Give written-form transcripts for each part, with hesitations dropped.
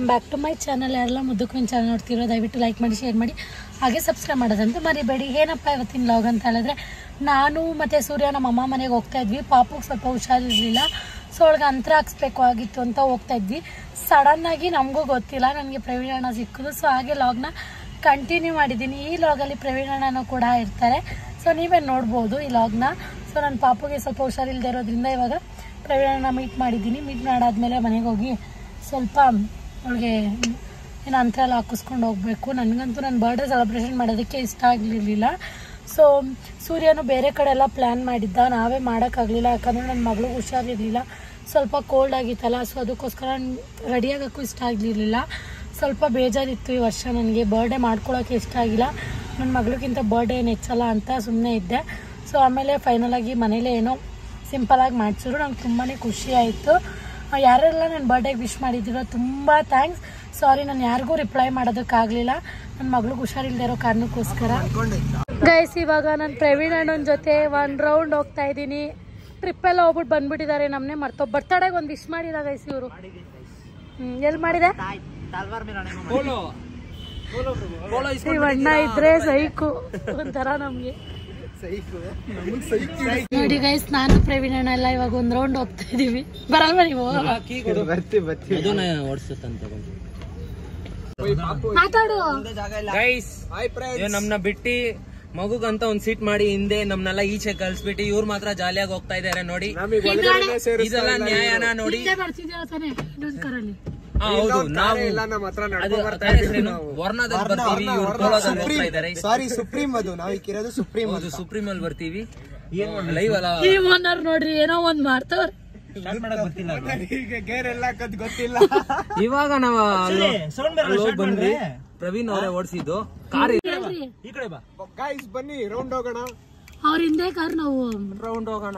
Back to my channel. ಯಾರೆಲ್ಲ ಮುದ್ದು queen channel ನೋಡ್ತಿರೋ ದಯವಿಟ್ಟು ಲೈಕ್ ಮಾಡಿ, ಶೇರ್ ಮಾಡಿ, ಹಾಗೆ ಸಬ್ಸ್ಕ್ರೈಬ್ ಮಾಡೋದಂತೂ ಮರಿಬೇಡಿ. ಏನಪ್ಪ ಇವತ್ತಿನ ವ್ಲಾಗ್ ಅಂತ ಹೇಳಿದ್ರೆ, ನಾನು ಮತ್ತು ಸೂರ್ಯ ನಮ್ಮ ಅಮ್ಮ ಮನೆಗೆ ಹೋಗ್ತಾ ಇದ್ವಿ. ಪಾಪುಗೆ ಸ್ವಲ್ಪ ಹುಷಾರಿರಲಿಲ್ಲ, ಸೊ ಅವಳಿಗೆ ಅಂತರ ಹಾಕ್ಸ್ಬೇಕು ಆಗಿತ್ತು ಅಂತ ಹೋಗ್ತಾ ಇದ್ವಿ. ಸಡನ್ನಾಗಿ ನಮಗೂ ಗೊತ್ತಿಲ್ಲ, ನನಗೆ ಪ್ರವೀಣ್ ಅಣ್ಣ ಸಿಕ್ಕಿದ್ರು. ಸೊ ಹಾಗೆ ವ್ಲಾಗ್ನ ಕಂಟಿನ್ಯೂ ಮಾಡಿದ್ದೀನಿ. ಈ ವ್ಲಾಗಲ್ಲಿ ಪ್ರವೀಣ್ ಅಣ್ಣನೂ ಕೂಡ ಇರ್ತಾರೆ, ಸೊ ನೀವೇ ನೋಡ್ಬೋದು ಈ ವ್ಲಾಗ್ನ. ಸೊ ನನ್ನ ಪಾಪುಗೆ ಸ್ವಲ್ಪ ಹುಷಾರಿಲ್ಲದೆ ಇರೋದ್ರಿಂದ ಇವಾಗ ಪ್ರವೀಣ್ ಅಣ್ಣ ಮೀಟ್ ಮಾಡಿದ್ದೀನಿ. ಮೀಟ್ ಮಾಡಾದ್ಮೇಲೆ ಮನೆಗೆ ಹೋಗಿ ಸ್ವಲ್ಪ ಅವಳಿಗೆ ಏನು ಅಂತರ ಎಲ್ಲ ಹಾಕಿಸ್ಕೊಂಡು ಹೋಗಬೇಕು. ನನಗಂತೂ ನನ್ನ ಬರ್ಡೇ ಸೆಲೆಬ್ರೇಷನ್ ಮಾಡೋದಕ್ಕೆ ಇಷ್ಟ ಆಗಲಿರಲಿಲ್ಲ. ಸೊ ಸೂರ್ಯನು ಬೇರೆ ಕಡೆ ಎಲ್ಲ ಪ್ಲ್ಯಾನ್ ಮಾಡಿದ್ದ, ನಾವೇ ಮಾಡೋಕ್ಕಾಗಲಿಲ್ಲ. ಯಾಕಂದರೆ ನನ್ನ ಮಗಳು ಹುಷಾರಿರಲಿಲ್ಲ, ಸ್ವಲ್ಪ ಕೋಲ್ಡ್ ಆಗಿತ್ತಲ್ಲ. ಸೊ ಅದಕ್ಕೋಸ್ಕರ ರೆಡಿಯಾಗೋಕ್ಕೂ ಇಷ್ಟ ಆಗಲಿರಲಿಲ್ಲ. ಸ್ವಲ್ಪ ಬೇಜಾರಿತ್ತು ಈ ವರ್ಷ ನನಗೆ. ಬರ್ಡೇ ಮಾಡ್ಕೊಳ್ಳೋಕ್ಕೆ ಇಷ್ಟ ಆಗಿಲ್ಲ, ನನ್ನ ಮಗಳಿಗಿಂತ ಬರ್ಡೇ ಏನು ಹೆಚ್ಚಲ್ಲ ಅಂತ ಸುಮ್ಮನೆ ಇದ್ದೆ. ಸೊ ಆಮೇಲೆ ಫೈನಲಾಗಿ ಮನೇಲೇ ಏನೋ ಸಿಂಪಲಾಗಿ ಮಾಡಿಸಿದ್ರು. ನಂಗೆ ತುಂಬಾ ಖುಷಿ ಆಯಿತು. ಯಾರೆಲ್ಲ ನನ್ನ ಬರ್ಡೇಗೆ ವಿಶ್ ಮಾಡಿದ್ದೀರೋ ತುಂಬ ಥ್ಯಾಂಕ್ಸ್. ಸಾರಿ ನಾನು ಯಾರಿಗೂ ರಿಪ್ಲೈ ಮಾಡೋದಕ್ಕಾಗಲಿಲ್ಲ, ನನ್ನ ಮಗಳಿಗೆ ಹುಷಾರಿಲ್ಲದೆ ಇರೋ ಕಾರಣಕ್ಕೋಸ್ಕರ. ಗೈಸ್ ಇವಾಗ ನಾನು ಪ್ರವೀಣ್ ಅಣ್ಣನ ಜೊತೆ 1 ರೌಂಡ್ ಹೋಗ್ತಾ ಇದ್ದೀನಿ. ಟ್ರಿಪ್ಪೆಲ್ಲ ಹೋಗ್ಬಿಟ್ಟು ಬಂದ್ಬಿಟ್ಟಿದ್ದಾರೆ. ನಮ್ಮನೆ ಬರ್ತಡೆಗೆ ಒಂದು ವಿಶ್ ಮಾಡಿದ ಗೈಸ್ ಇವರು. ಎಲ್ಲಿ ಮಾಡಿದೆ? ಅಣ್ಣ ಇದ್ರೆ ಸೈಕು ಒಂಥರ ನಮ್ಗೆ. ನೋಡಿ ಗೈಸ್, ನಾನು ಪ್ರವೀಣ್ ಅಣ್ಣ ಎಲ್ಲ ಇವಾಗ 1 ರೌಂಡ್ ಹೋಗ್ತಾ ಇದೀವಿ. ಬರಲ್ವಾ ನೀವು? ಮಾತಾಡು ಗೈಸ್. ನಮ್ನ ಬಿಟ್ಟಿ ಮಗುಗಂತ ಒಂದ್ ಸೀಟ್ ಮಾಡಿ ಹಿಂದೆ ನಮ್ನೆಲ್ಲ ಈಚೆ ಕಳ್ಸ್ಬಿಟ್ಟು ಇವ್ರು ಮಾತ್ರ ಜಾಲಿಯಾಗಿ ಹೋಗ್ತಾ ಇದಾರೆ. ನೋಡಿ ಇದೆಲ್ಲ ನ್ಯಾಯನ? ನೋಡಿ ಹೌದು, ನಾವು ಸುಪ್ರೀಂ ಅಲ್ಲಿ ಬರ್ತೀವಿ. ಲೈವ್ ಅಲ್ಲ ನೋಡ್ರಿ, ಏನೋ ಒಂದ್ ಮಾಡ್ತಾವ್ರ. ಇವಾಗ ನಾವು ಬಂದ್ವಿ. ಪ್ರವೀಣ್ ಅವರೇ ಓಡಿಸಿದ್ದು ಕಾರ್. ಬನ್ನಿ ರೌಂಡ್ ಹೋಗೋಣ. ಅವ್ರ ಹಿಂದೆ ಕಾರ್, ನಾವು ರೌಂಡ್ ಹೋಗೋಣ.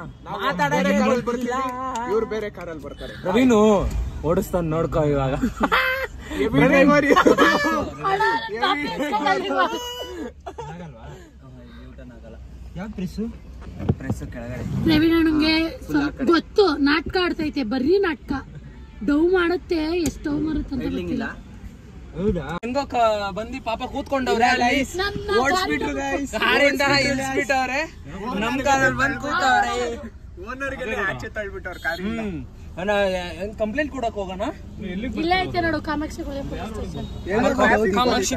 ಇವ್ರು ಬೇರೆ ಕಾರಲ್ಲಿ ಬರ್ತಾರೆ. ಪ್ರವೀಣ್ ಓಡಿಸ್ತಾನ ನೋಡ್ಕೋ ಇವಾಗ. ಪ್ರವೀಣ್ ಅಣ್ಣಂಗೆ ಗೊತ್ತು, ನಾಟಕ ಆಡ್ತೈತೆ, ಬರೀ ನಾಟಕ. ಡೌ ಮಾಡುತ್ತೆ, ಎಷ್ಟು ಡೌ ಮಾಡುತ್ತೆ ಅಂತ ಗೊತ್ತಿಲ್ಲ. ಹೆಂಗೋ ಬಂದಿ ಪಾಪ ಕೂತ್ಕೊಂಡವ್ರೆ, ಓಡಿಸ್ಬಿಟ್ರು ಕಾರಿಂದ ಇಳಿಸ್ಬಿಟ್ಟವ್ರೆ. ನಮ್ ಕಾರಲ್ಲಿ ಬಂದ್ ಕೂತವ್ರೆ. ಕಂಪ್ಲೇಂಟ್ ಕೊಡಕ್ ಹೋಗೋಣ. ಇಲ್ಲ ಐತೆ ನೋಡು, ಕಾಮಾಕ್ಷಿ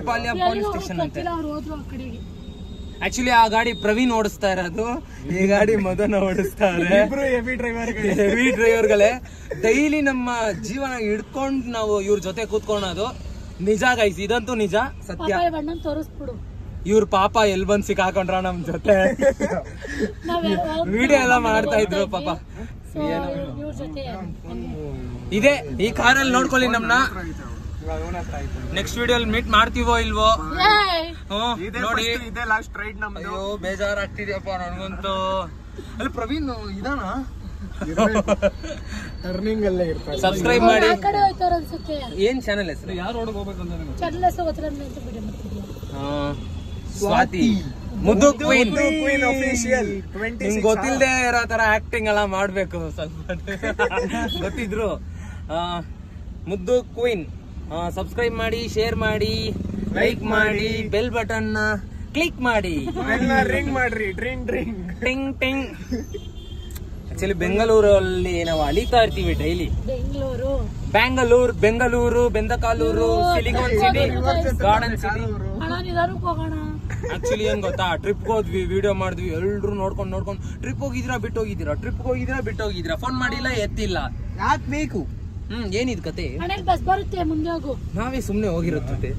ಪಾಳ್ಯ ಪೊಲೀಸ್ ಸ್ಟೇಷನ್ ಅಂತ. ಆಕ್ಚುಲಿ ಆ ಗಾಡಿ ಪ್ರವೀಣ್ ಓಡಿಸ್ತಾ ಇರೋದು, ಈ ಗಾಡಿ ಮದನ ಓಡಿಸ್ತಾರೆ. ಹೆವಿ ಡ್ರೈವರ್ಗಳೇ. ಡೈಲಿ ನಮ್ಮ ಜೀವನ ಹಿಡ್ಕೊಂಡು ನಾವು ಇವ್ರ ಜೊತೆ ಕೂತ್ಕೊಳ್ಳೋದು ನಿಜ ಗೈಸ್, ಇದಂತೂ ನಿಜ ಸತ್ಯ. ಇವ್ರ ಪಾಪ ಎಲ್ ಬಂದ್ ಸಿಕ್ಕಾಕೊಂಡ್ರ ನಮ್ ಜೊತೆ. ವಿಡಿಯೋ ಎಲ್ಲ ಮಾಡ್ತಾ ಇದ್ರು ಪಾಪ. ಇದೆ ಈ ಕಾರಲ್ಲಿ ನೋಡ್ಕೊಳ್ಳಿ ನಮ್ನ. ನೆಕ್ಸ್ಟ್ ವಿಡಿಯೋಲಿ ಮೀಟ್ ಮಾಡ್ತೀವೋ ಇಲ್ವೋ ನೋಡಿ. ಅಯ್ಯೋ ಬೇಜಾರಾಗ್ತಿದ್ಯಪ್ಪ ನನ್ಗಂತೂ. ಅಲ್ಲಿ ಪ್ರವೀಣ್ ಇದಾನ? ಸಬ್ಸ್ಕ್ರೈಬ್ ಮಾಡಿ. ಏನ್ ಚಾನೆಲ್ ಹೆಸರು? ಸ್ವಾತಿ ಮುದ್ದು ಕ್ವೀನ್ ಆಫೀಷಿಯಲ್. ನಿಮ್ಗೆ ಗೊತ್ತಿಲ್ಲದೆ ಇರೋ ತರ ಆಕ್ಟಿಂಗ್ ಎಲ್ಲ ಮಾಡ್ಬೇಕು ಸ್ವಲ್ಪ. ಗೊತ್ತಿದ್ರು ಮುದ್ದು ಕ್ವೀನ್. ಸಬ್ಸ್ಕ್ರೈಬ್ ಮಾಡಿ, ಶೇರ್ ಮಾಡಿ, ಲೈಕ್ ಮಾಡಿ, ಬೆಲ್ ಬಟನ್ ಕ್ಲಿಕ್ ಮಾಡಿ, ರಿಂಗ್ ಮಾಡ್ರಿ. ಟಿಂಗ್ ಟಿಂಗ್. ಆಕ್ಚುಲಿ ಬೆಂಗಳೂರಲ್ಲಿ ನಾವು ಅಲಿತಾ ಇರ್ತೀವಿ daily. Bengaluru, Bendakaluru, silicon city, garden city. Actually ಏನ್ ಗೊತ್ತಾ, ಟ್ರಿಪ್ ಹೋದ್ವಿ, ವಿಡಿಯೋ ಮಾಡಿದ್ವಿ, ಎಲ್ರು ನೋಡ್ಕೊಂಡು ಟ್ರಿಪ್ ಹೋಗಿದ್ದೀರಾ ಬಿಟ್ಟೋಗಿದ್ದೀರಾ, ಫೋನ್ ಮಾಡಿಲ್ಲ, ಎತ್ತಿಲ್ಲ. ಯಾಕೆ ಬೇಕು? ಏನಿದ್ ಕತೆ? ಬಸ್ ಬರುತ್ತೆ, ಮುಂದೆ ಹೋಗು. ನಾವೇ ಸುಮ್ನೆ ಹೋಗಿರುತ್ತೆ.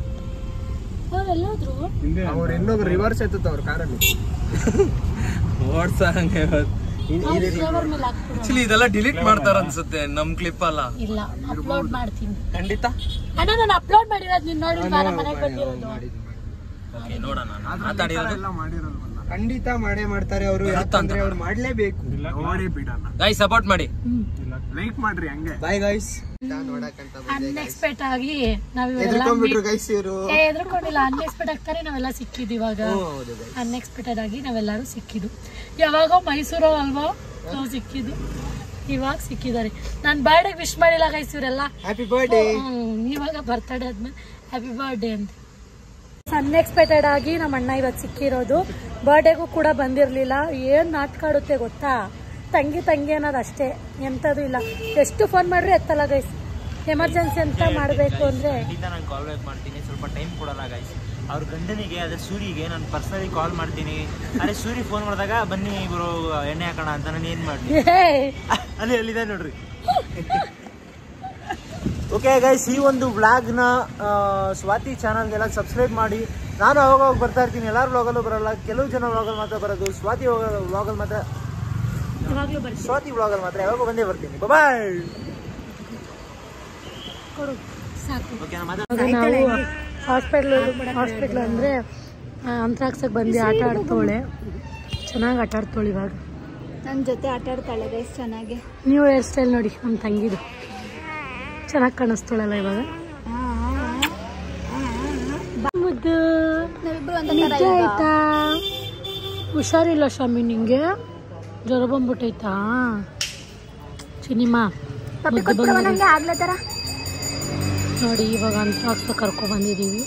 ಇನ್ನೊಬ್ರು ರಿವರ್ಸ್ ಎತ್ತುತ್ತ ಅವ್ರ ಕಾರಲ್ಲಿ ಓಡ್ಸಂಗೆ. ಆಕ್ಚುಲಿ ಇದೆಲ್ಲ ಡಿಲೀಟ್ ಮಾಡ್ತಾರ ಅನ್ಸುತ್ತೆ ನಮ್ ಕ್ಲಿಪ್ ಅಲ್ಲ. ಇಲ್ಲ, ಅಪ್ಲೋಡ್ ಮಾಡ್ತೀನಿ ಖಂಡಿತ. ಅಣ್ಣ ನಾನು ಅಪ್ಲೋಡ್ ಮಾಡಿರೋದು ನೀನ್ ನೋಡಿ, ಮನೆಗೆ ಬಂದಿರೋದು. ನೋಡೋಣ, ಖಂಡಿತ ಮಾಡೇ ಮಾಡ್ತಾರೆ ಅವರು. ಯಾಕಂದ್ರೆ ಅವ್ರು ಮಾಡ್ಲೇಬೇಕು. ಗೈಸ್ ಸಪೋರ್ಟ್ ಮಾಡಿ, ಲೈಕ್ ಮಾಡ್ರಿ. ಹಂಗೆ ಬೈ ಗೈಸ್. ಅನ್ಎಕ್ಸ್ಪೆಕ್ಟ್ ಆಗಿ ಎದ್ರಕೊಂಡಿಲ್ಲ, ಅನ್ಎಕ್ಸ್ಪೆಕ್ಟ್ ಆಗ್ತಾರೆ ನಾವೆಲ್ಲ ಸಿಕ್ಕಿದ್ವಿ. ಇವಾಗ ಅನ್ಎಕ್ಸ್ಪೆಕ್ಟೆಡ್ ಆಗಿ ನಾವೆಲ್ಲರೂ ಸಿಕ್ಕಿದ್ದು. ಯಾವಾಗ ಮೈಸೂರು ಅಲ್ವಾ ನಾವು ಸಿಕ್ಕಿದ್ದು. ಇವಾಗ ಸಿಕ್ಕಿದ್ದಾರೆ. ನಾನು ಬರ್ಡೇ ವಿಶ್ ಮಾಡಿಲ್ಲ ಗೈಸ್ ಇವರೆಲ್ಲ. Happy birthday. ಇವಾಗ ಬರ್ತಡೇ ಆದ್ಮೇಲೆ ಹ್ಯಾಪಿ ಬರ್ಡೇ ಅಂತ. ಅನ್ಎಕ್ಸ್ಪೆಕ್ಟೆಡ್ ಆಗಿ ನಮ್ಮ ಅಣ್ಣ ಇವತ್ತು ಸಿಕ್ಕಿರೋದು. ಬರ್ಡೇಗೂ ಕೂಡ ಬಂದಿರಲಿಲ್ಲ. ಏನು ನಾಟಕ ಆಡುತ್ತೆ ಗೊತ್ತಾ, ತಂಗಿ ಅನ್ನೋದು ಅಷ್ಟೇ, ಎಂಥದ್ದು ಇಲ್ಲ. ಎಷ್ಟು ಫೋನ್ ಮಾಡ್ರಿ ಎತ್ತಲ್ಲ ಗೈಸ್. ಎಮರ್ಜೆನ್ಸಿ ಅಂತ ಮಾಡಬೇಕು ಅಂದರೆ ನಾನು ಕಾಲ್ ಬ್ಯಾಕ್ ಮಾಡ್ತೀನಿ, ಸ್ವಲ್ಪ ಟೈಮ್ ಕೊಡಲ್ಲ ಗೈಸ್. ಅವ್ರ ಗಂಡನಿಗೆ ಅದೇ ಸೂರಿಗೆ ನಾನು ಪರ್ಸನಲಿ ಕಾಲ್ ಮಾಡ್ತೀನಿ. ಅದೇ ಸೂರಿ ಫೋನ್ ಮಾಡಿದಾಗ ಬನ್ನಿ ಇವರು ಎಣ್ಣೆ ಹಾಕೋಣ ಅಂತ ನಾನು ಏನು ಮಾಡ್ತೀನಿ. ಅಲ್ಲಿದೆ ನೋಡ್ರಿ. ಓಕೆ ಗೈಸ್, ಈ ಒಂದು ವ್ಲಾಗ್ನ ಸ್ವಾತಿ ಚಾನಲ್ಗೆಲ್ಲ ಸಬ್ಸ್ಕ್ರೈಬ್ ಮಾಡಿ. ನಾನು ಅವಾಗ ಬರ್ತಾ ಇರ್ತೀನಿ. ಎಲ್ಲರ ವ್ಲಾಗಲ್ಲೂ ಬರಲ್ಲ, ಕೆಲವು ಜನ ವ್ಲಾಗಲ್ಲಿ ಮಾತ್ರ ಬರೋದು. ಸ್ವಾತಿ ವ್ಲಾಗಲ್ಲಿ ಮಾತ್ರ, ಸ್ವಾತಿ ವ್ಲಾಗಲ್ಲಿ ಮಾತ್ರ ಯಾವಾಗ ಬಂದೇ ಬರ್ತೀನಿ. ಬಾಯ್. ನಾವು ಹಾಸ್ಪಿಟ್ಲ್ ಅಂದರೆ ಅಂತ್ರಾಕ್ಷಕ್ಕೆ ಬಂದು ಆಟ ಆಡ್ತೋಳೆ. ಚೆನ್ನಾಗಿ ಆಟ ಆಡ್ತೋಳೆ. ಇವಾಗ ನನ್ನ ಜೊತೆ ಆಟ ಆಡ್ತಾಳೆ ಗೈಸ್ ಚೆನ್ನಾಗಿ. ನೀವು ಹೇರ್ ಸ್ಟೈಲ್ ನೋಡಿ ನಮ್ಮ ತಂಗಿದು, ಚೆನ್ನಾಗಿ ಕಾಣಿಸ್ತೋಳಲ್ಲ ಇವಾಗ. ಮುದ್ದು ನಿಜ ಆಯ್ತಾ? ಹುಷಾರಿಲ್ಲ ಸ್ವಾಮಿ, ನಿಂಗೆ ಜ್ವರ ಬಂದ್ಬಿಟ್ಟೈತಾ? ಚಿನಿಮಾ ನೋಡಿ, ಇವಾಗ ಅಂತ್ರಾಕ್ಷ ಕರ್ಕೊಬಂದಿದ್ದೀವಿ.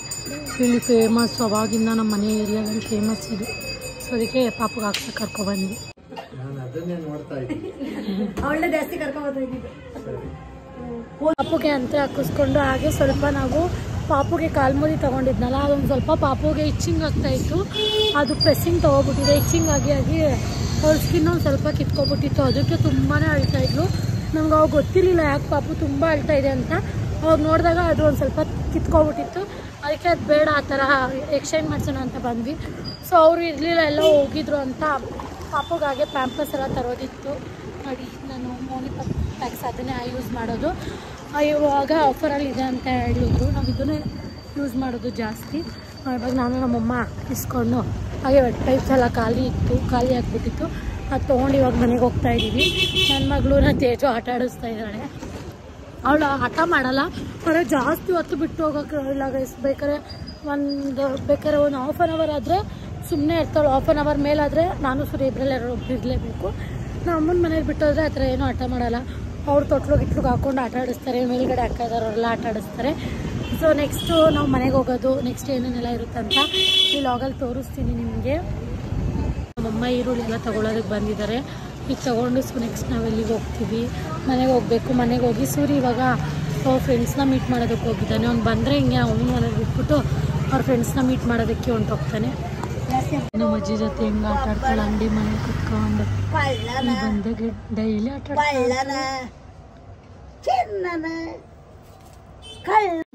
ಇಲ್ಲಿ ಫೇಮಸ್, ಅವಾಗಿಂದ ನಮ್ಮ ಮನೆ ಏರಿಯಾದಲ್ಲಿ ಫೇಮಸ್ ಇದು. ಸೊ ಅದಕ್ಕೆ ಪಾಪಗೆ ಹಾಕ್ಸ ಕರ್ಕೊಬಂದ್ವಿ. ಪಾಪುಗೆ ಅಂತ ಹಾಕಿಸ್ಕೊಂಡು ಹಾಗೆ ಸ್ವಲ್ಪ ನಾವು ಪಾಪುಗೆ ಕಾಲ್ಮುರಿ ತಗೊಂಡಿದ್ನಲ್ಲ, ಅದೊಂದು ಸ್ವಲ್ಪ ಪಾಪುಗೆ ಇಚ್ಚಿಂಗ್ ಆಗ್ತಾ ಇತ್ತು. ಅದು ಪ್ರೆಸ್ಸಿಂಗ್ ತೊಗೊಬಿಟ್ಟಿದೆ. ಇಚ್ಚಿಂಗ್ ಆಗಿ ಅವ್ರ ಸ್ಕಿನ್ ಒಂದು ಸ್ವಲ್ಪ ಕಿತ್ಕೊಬಿಟ್ಟಿತ್ತು. ಅದಕ್ಕೆ ತುಂಬಾ ಅಳ್ತಾ ಇದ್ಲು. ನಮ್ಗೆ ಅವಾಗ ಗೊತ್ತಿರಲಿಲ್ಲ ಯಾಕೆ ಪಾಪು ತುಂಬ ಅಳ್ತಾ ಇದೆ ಅಂತ. ಅವಾಗ ನೋಡಿದಾಗ ಅದು ಒಂದು ಸ್ವಲ್ಪ ಕಿತ್ಕೊಬಿಟ್ಟಿತ್ತು. ಅದಕ್ಕೆ ಅದು ಬೇಡ, ಆ ಥರ ಎಕ್ಸ್ಚೇಂಜ್ ಮಾಡಿಸೋಣ ಅಂತ ಬಂದ್ವಿ. ಸೊ ಅವರು ಇರಲಿಲ್ಲ, ಎಲ್ಲ ಹೋಗಿದ್ರು ಅಂತ ಪಾಪುಗಾಗೆ ಪ್ಯಾಂಪರ್ಸ್ ಎಲ್ಲ ತರೋದಿತ್ತು. ನೋಡಿ, ನಾನು ಮೋನಿಪತ್ ಪ್ಯಾಕ್ಸ್ ಅದನ್ನೇ ಯೂಸ್ ಮಾಡೋದು. ಇವಾಗ ಆಫರಲ್ಲಿ ಇದೆ ಅಂತ ಹೇಳಿದ್ರು. ನಾವು ಇದನ್ನೇ ಯೂಸ್ ಮಾಡೋದು ಜಾಸ್ತಿ. ಇವಾಗ ನಾನು ನಮ್ಮಮ್ಮ ಇಸ್ಕೊಂಡು ಹಾಗೆ ವೆಟ್ ಪೈಪ್ಸ್ ಎಲ್ಲ ಖಾಲಿ ಆಗಿಬಿಟ್ಟಿತ್ತು. ಅದು ತೊಗೊಂಡು ಇವಾಗ ಮನೆಗೆ ಹೋಗ್ತಾ ಇದ್ದೀವಿ. ನನ್ನ ಮಗಳನ್ನ ತೇಜು ಆಟ ಆಡಿಸ್ತಾ ಇದ್ದಾಳೆ. ಅವಳು ಆಟ ಮಾಡಲ್ಲ, ಆದರೆ ಜಾಸ್ತಿ ಹೊತ್ತು ಬಿಟ್ಟು ಹೋಗೋಕೆ ಇಲ್ಲ ಗೈಸ್. ಬೇಕಾದ್ರೆ ಒಂದು ಹಾಫ್ ಆನ್ ಅವರ್ ಆದರೆ ಸುಮ್ಮನೆ ಇರ್ತಾಳೆ. ಹಾಫ್ ಆನ್ ಅವರ್ ಮೇಲಾದರೆ ನಾನು ಸೂರ್ಯ ಇಬ್ಬರಲ್ಲೇ ಇರಲೇಬೇಕು. ನಮ್ಮ ಅಮ್ಮನ ಮನೇಲಿ ಬಿಟ್ಟೋದ್ರೆ ಆ ಥರ ಏನೂ ಆಟ ಮಾಡಲ್ಲ. ಅವ್ರು ತೊಟ್ಲಿಗೆ ಹಾಕ್ಕೊಂಡು ಆಟ ಆಡಿಸ್ತಾರೆ. ಮೇಲ್ಗಡೆ ಅಕ್ಕ ಇದ್ದಾರವರೆಲ್ಲ ಆಟ ಆಡಿಸ್ತಾರೆ. ಸೊ ನೆಕ್ಸ್ಟು ನಾವು ಮನೆಗೆ ಹೋಗೋದು, ನೆಕ್ಸ್ಟ್ ಏನೇನೆಲ್ಲ ಇರುತ್ತಂತ ಈ ಲಾಗಲ್ಲಿ ತೋರಿಸ್ತೀನಿ ನಿಮಗೆ. ನಮ್ಮಮ್ಮ ಈರುಳ್ಳಿ ಎಲ್ಲ ತೊಗೊಳೋದಕ್ಕೆ ಬಂದಿದ್ದಾರೆ. ಈಗ ತೊಗೊಂಡು ಸೊ ನೆಕ್ಸ್ಟ್ ನಾವು ಎಲ್ಲಿಗೆ ಹೋಗ್ತೀವಿ, ಮನೆಗೆ ಹೋಗಬೇಕು. ಮನೆಗೆ ಹೋಗಿ ಸೂರ್ಯ ಇವಾಗ ಅವ್ರ ಫ್ರೆಂಡ್ಸ್ನ ಮೀಟ್ ಮಾಡೋದಕ್ಕೆ ಹೋಗಿದ್ದಾನೆ. ಅವ್ನು ಬಂದರೆ ಹಿಂಗೆ ಅವ್ನು ಮನೆಗೆ ಬಿಟ್ಬಿಟ್ಟು ಅವ್ರ ಫ್ರೆಂಡ್ಸ್ನ ಮೀಟ್ ಮಾಡೋದಕ್ಕೆ ಹೊಂಟೋಗ್ತಾನೆ. ನಮ್ಮ ಅಜ್ಜಿ ಜೊತೆ ಹೆಂಗೆ ಆಟ ಆಡ್ತಾಳೆ ಅಂಗಡಿ ಮನೆ ಕುತ್ಕೊಂಡು. ಬಂದಾಗ ಡೈಲಿ ಆಟ ಆಡ್ತಾಳೆ.